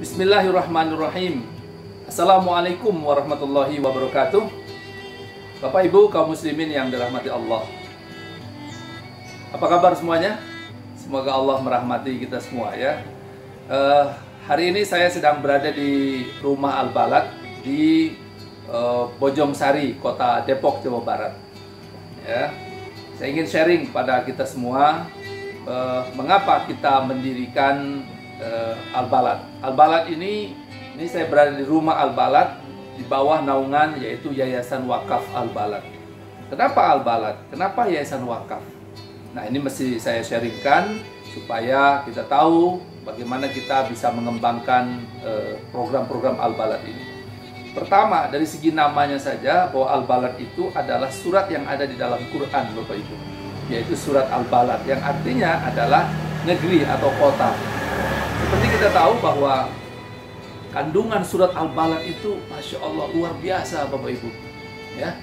Bismillahirrahmanirrahim. Assalamualaikum warahmatullahi wabarakatuh. Bapak Ibu kaum muslimin yang dirahmati Allah, apa kabar semuanya? Semoga Allah merahmati kita semua ya. Hari ini saya sedang berada di rumah Al-Balad di Bojong Sari, kota Depok, Jawa Barat ya. Saya ingin sharing pada kita semua mengapa kita mendirikan Al-Balad. Al-Balad ini saya berada di rumah Al-Balad di bawah naungan yaitu Yayasan Wakaf Al-Balad. Kenapa Al-Balad? Kenapa Yayasan Wakaf? Nah, ini mesti saya sharingkan supaya kita tahu bagaimana kita bisa mengembangkan program-program Al-Balad ini. Pertama, dari segi namanya saja bahwa Al-Balad itu adalah surat yang ada di dalam Quran, Bapak Ibu, yaitu surat Al-Balad yang artinya adalah negeri atau kota. Seperti kita tahu bahwa kandungan surat Al-Balad itu Masya Allah luar biasa, Bapak Ibu ya.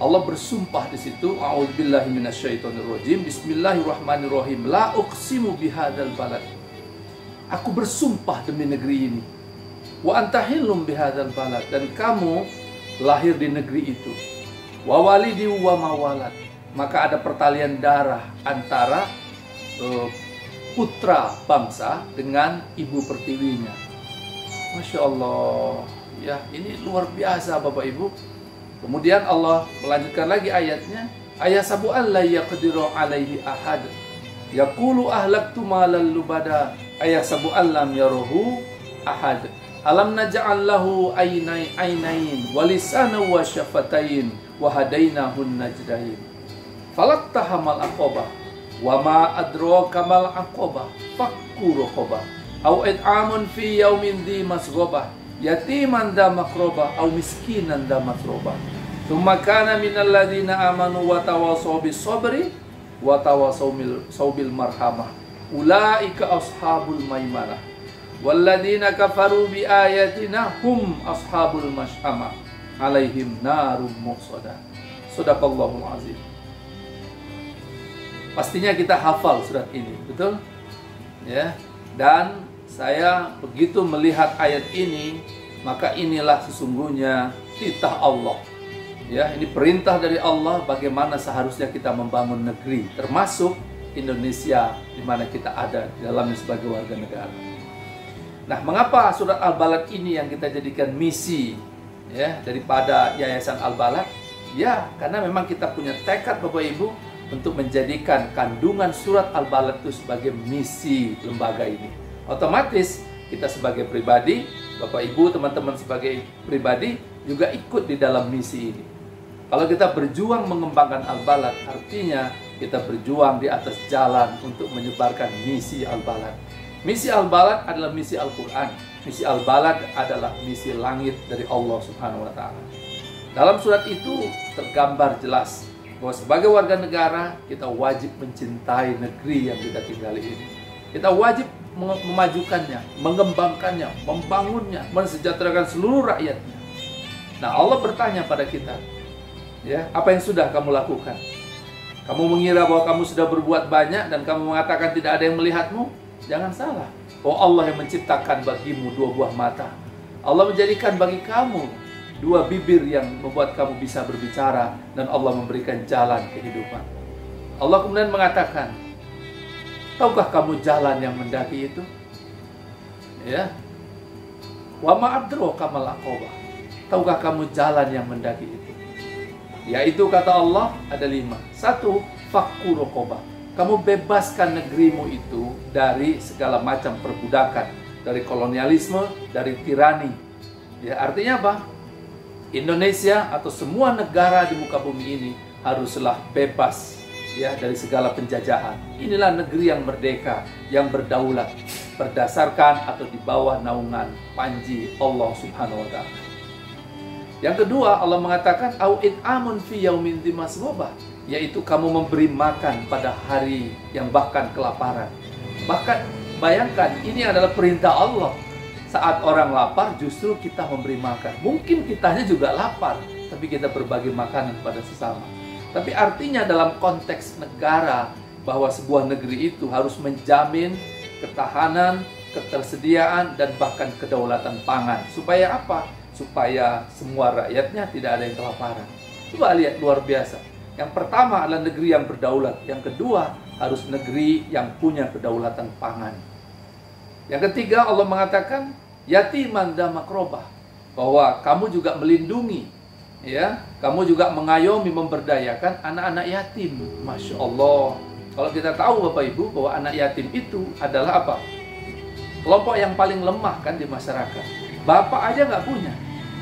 Allah bersumpah di situ, a'udzubillahi minasyaitonirrajim, bismillahirrahmanirrahim, la uqsimu bihadzal balad. Aku bersumpah demi negeri ini. Wa antahillum bihadzal balad, dan kamu lahir di negeri itu. Wa walidi wa mawalad, maka ada pertalian darah antara putra bangsa dengan ibu pertiwinya. Masya Allah ya, ini luar biasa Bapak Ibu. Kemudian Allah melanjutkan lagi ayatnya, ayasabu'an la yaqdiru alaihi ahad yaqulu ahlaktu malal lubada ayasabu'an lam yaruhu ahad alam naj'al lahu ainain wa lisana wa syafatain wa hadainahun najdain falaqtahamal aqabah wa ma adraka mal aqabah fakku raqabah au it'amun fi yaumin dhi masghobah yatiman dha makrobah au miskinan dha matrobah thumma kana minal ladzina amanu wa tawasaw bis sabri wa tawasaw bil marhamah ulaika ashabul maimanah wal ladzina kafaru bi ayatina hum ashabul mash'amah alaihim narum muqsadah. Shadaqallahul azim. Pastinya kita hafal surat ini, betul? Ya. Dan saya begitu melihat ayat ini, maka inilah sesungguhnya titah Allah. Ya, ini perintah dari Allah bagaimana seharusnya kita membangun negeri, termasuk Indonesia di mana kita ada di dalamnya sebagai warga negara. Nah, mengapa surat Al-Balad ini yang kita jadikan misi ya daripada Yayasan Al-Balad? Ya, karena memang kita punya tekad Bapak Ibu untuk menjadikan kandungan surat Al-Balad itu sebagai misi lembaga ini. Otomatis kita sebagai pribadi, Bapak Ibu, teman-teman sebagai pribadi juga ikut di dalam misi ini. Kalau kita berjuang mengembangkan Al-Balad, artinya kita berjuang di atas jalan untuk menyebarkan misi Al-Balad. Misi Al-Balad adalah misi Al-Quran. Misi Al-Balad adalah misi langit dari Allah Subhanahu wa Ta'ala. Dalam surat itu tergambar jelas bahwa sebagai warga negara kita wajib mencintai negeri yang kita tinggali ini. Kita wajib memajukannya, mengembangkannya, membangunnya, mensejahterakan seluruh rakyatnya. Nah, Allah bertanya pada kita, ya, apa yang sudah kamu lakukan? Kamu mengira bahwa kamu sudah berbuat banyak dan kamu mengatakan tidak ada yang melihatmu? Jangan salah. Oh, Allah yang menciptakan bagimu dua buah mata. Allah menjadikan bagi kamu dua bibir yang membuat kamu bisa berbicara, dan Allah memberikan jalan kehidupan. Allah kemudian mengatakan, tahukah kamu jalan yang mendaki itu? Ya. Wa ma adraka mal aqabah. Tahukah kamu jalan yang mendaki itu? Yaitu kata Allah ada 5. 1, fakku raqabah. Kamu bebaskan negerimu itu dari segala macam perbudakan, dari kolonialisme, dari tirani. Ya, artinya apa? Indonesia atau semua negara di muka bumi ini haruslah bebas ya dari segala penjajahan. Inilah negeri yang merdeka, yang berdaulat, berdasarkan atau di bawah naungan panji Allah Subhanahu wa Ta'ala. Yang kedua, Allah mengatakan au it'amun fi yaumin dzi masghobah, yaitu kamu memberi makan pada hari yang bahkan kelaparan. Bahkan bayangkan, ini adalah perintah Allah. Saat orang lapar, justru kita memberi makan. Mungkin kitanya juga lapar, tapi kita berbagi makanan kepada sesama. Tapi artinya dalam konteks negara, bahwa sebuah negeri itu harus menjamin ketahanan, ketersediaan, dan bahkan kedaulatan pangan. Supaya apa? Supaya semua rakyatnya tidak ada yang kelaparan. Coba lihat, luar biasa. Yang pertama adalah negeri yang berdaulat. Yang kedua, harus negeri yang punya kedaulatan pangan. Yang ketiga, Allah mengatakan yatiman dza makrobah, bahwa kamu juga melindungi, ya, kamu juga mengayomi, memberdayakan anak-anak yatim. Masya Allah. Kalau kita tahu Bapak Ibu bahwa anak yatim itu adalah apa? Kelompok yang paling lemah kan di masyarakat. Bapak aja nggak punya,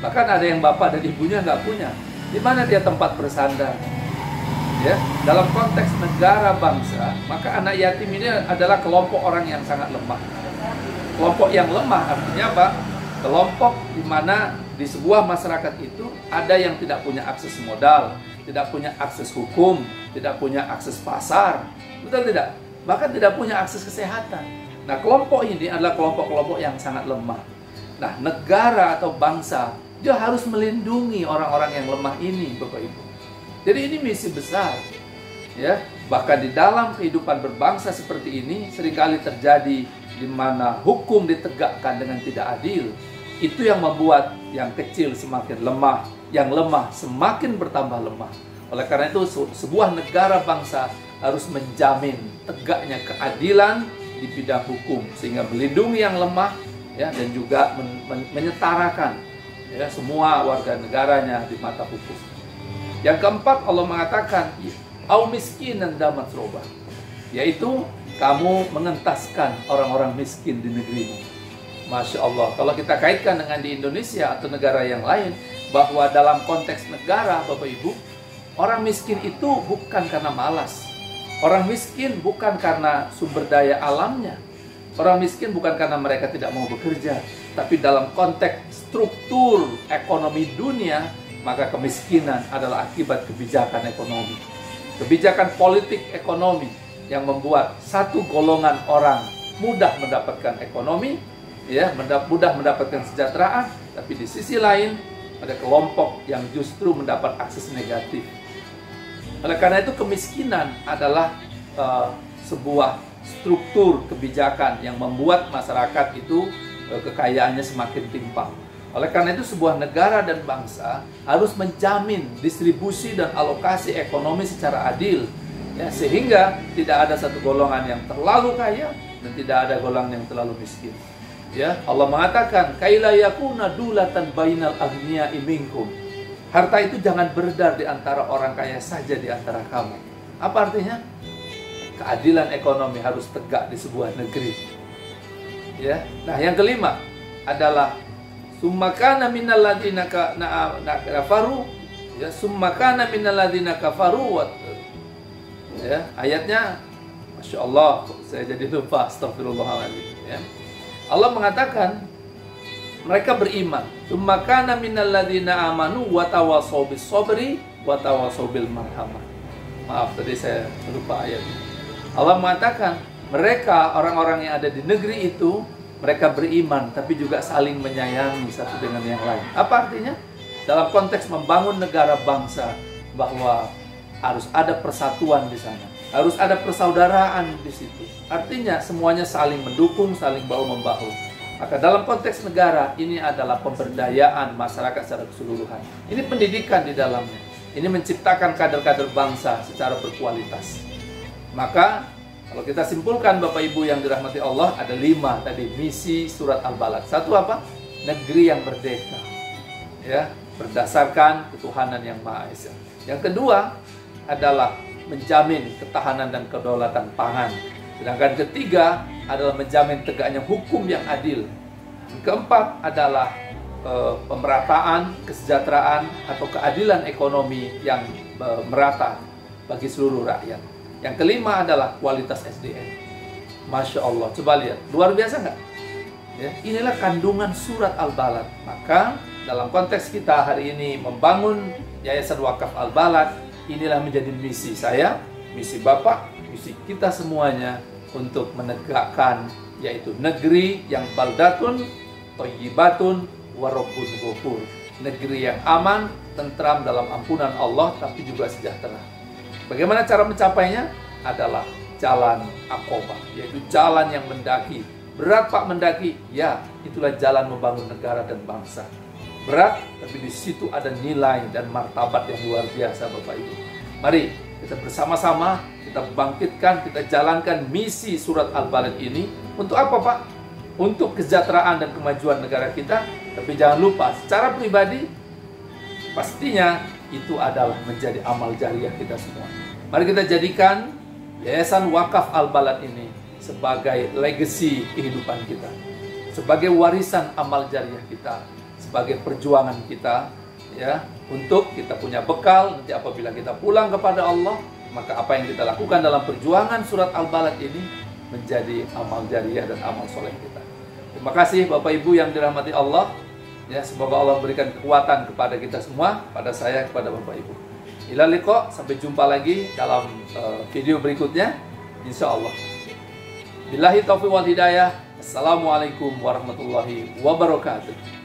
bahkan ada yang bapak dan ibunya nggak punya. Di mana dia tempat bersandar? Ya, dalam konteks negara bangsa, maka anak yatim ini adalah kelompok orang yang sangat lemah. Kelompok yang lemah artinya apa? Kelompok di mana di sebuah masyarakat itu ada yang tidak punya akses modal, tidak punya akses hukum, tidak punya akses pasar, betul tidak? Bahkan tidak punya akses kesehatan. Nah, kelompok ini adalah kelompok-kelompok yang sangat lemah. Nah, negara atau bangsa dia harus melindungi orang-orang yang lemah ini, Bapak Ibu. Jadi ini misi besar, ya. Bahkan di dalam kehidupan berbangsa seperti ini seringkali terjadi di mana hukum ditegakkan dengan tidak adil. Itu yang membuat yang kecil semakin lemah, yang lemah semakin bertambah lemah. Oleh karena itu sebuah negara bangsa harus menjamin tegaknya keadilan di bidang hukum sehingga melindungi yang lemah, ya, dan juga menyetarakan, ya, semua warga negaranya di mata hukum. Yang keempat, Allah mengatakan au miskinan dza matrobah, yaitu kamu mengentaskan orang-orang miskin di negerimu. Masya Allah. Kalau kita kaitkan dengan di Indonesia atau negara yang lain, bahwa dalam konteks negara, Bapak Ibu, orang miskin itu bukan karena malas. Orang miskin bukan karena sumber daya alamnya. Orang miskin bukan karena mereka tidak mau bekerja. Tapi dalam konteks struktur ekonomi dunia, maka kemiskinan adalah akibat kebijakan ekonomi. Kebijakan politik ekonomi yang membuat satu golongan orang mudah mendapatkan ekonomi, ya, mudah mendapatkan kesejahteraan, tapi di sisi lain ada kelompok yang justru mendapat akses negatif. Oleh karena itu kemiskinan adalah sebuah struktur kebijakan yang membuat masyarakat itu kekayaannya semakin timpang. Oleh karena itu sebuah negara dan bangsa harus menjamin distribusi dan alokasi ekonomi secara adil, ya, sehingga tidak ada satu golongan yang terlalu kaya dan tidak ada golongan yang terlalu miskin. Ya, Allah mengatakan kaila yakuna dulatan bainal aghniya'i minkum. Harta itu jangan beredar di antara orang kaya saja di antara kamu. Apa artinya? Keadilan ekonomi harus tegak di sebuah negeri. Ya. Nah, yang kelima adalah summakana minal ladzina kafaru, ya, summakana minal ladzina kafaru. Ya, ayatnya Masya Allah, saya jadi lupa, astagfirullahaladzim, ya. Allah mengatakan mereka beriman. Summakana minal ladzina amanu wa tawassaw bis sabri wa tawassaw bil marhamah. Maaf, tadi saya lupa ayatnya. Allah mengatakan mereka orang-orang yang ada di negeri itu, mereka beriman tapi juga saling menyayangi satu dengan yang lain. Apa artinya? Dalam konteks membangun negara bangsa, bahwa harus ada persatuan di sana, harus ada persaudaraan di situ. Artinya semuanya saling mendukung, saling bahu-membahu. Maka dalam konteks negara ini adalah pemberdayaan masyarakat secara keseluruhan. Ini pendidikan di dalamnya. Ini menciptakan kader-kader bangsa secara berkualitas. Maka kalau kita simpulkan Bapak Ibu yang dirahmati Allah, ada 5 tadi misi surat Al-Balad. Satu apa? Negeri yang merdeka, ya, berdasarkan ketuhanan yang Maha Esa. Yang kedua adalah menjamin ketahanan dan kedaulatan pangan. Sedangkan ketiga adalah menjamin tegaknya hukum yang adil. Yang keempat adalah pemerataan, kesejahteraan atau keadilan ekonomi yang merata bagi seluruh rakyat. Yang kelima adalah kualitas SDM. Masya Allah, coba lihat, luar biasa nggak? Ya, inilah kandungan surat Al-Balad. Maka dalam konteks kita hari ini membangun Yayasan Wakaf Al-Balad, inilah menjadi misi saya, misi Bapak, misi kita semuanya untuk menegakkan, yaitu negeri yang baldatun, thayyibatun, warabbun ghafur. Negeri yang aman, tentram dalam ampunan Allah, tapi juga sejahtera. Bagaimana cara mencapainya? Adalah jalan Aqobah, yaitu jalan yang mendaki Berat Pak mendaki, ya itulah jalan membangun negara dan bangsa. Berat, tapi di situ ada nilai dan martabat yang luar biasa Bapak Ibu. Mari kita bersama-sama, kita bangkitkan, kita jalankan misi surat Al-Balad ini. Untuk apa Pak? Untuk kesejahteraan dan kemajuan negara kita. Tapi jangan lupa, secara pribadi, pastinya itu adalah menjadi amal jariah kita semua. Mari kita jadikan Yayasan Wakaf Al-Balad ini sebagai legacy kehidupan kita, sebagai warisan amal jariah kita, sebagai perjuangan kita, ya, untuk kita punya bekal nanti apabila kita pulang kepada Allah. Maka apa yang kita lakukan dalam perjuangan surat Al-Balad ini menjadi amal jariah dan amal soleh kita. Terima kasih Bapak Ibu yang dirahmati Allah. Ya, semoga Allah berikan kekuatan kepada kita semua, pada saya, kepada Bapak Ibu. Ila liqa, sampai jumpa lagi dalam video berikutnya, insya Allah. Billahi taufiq wal hidayah. Assalamualaikum warahmatullahi wabarakatuh.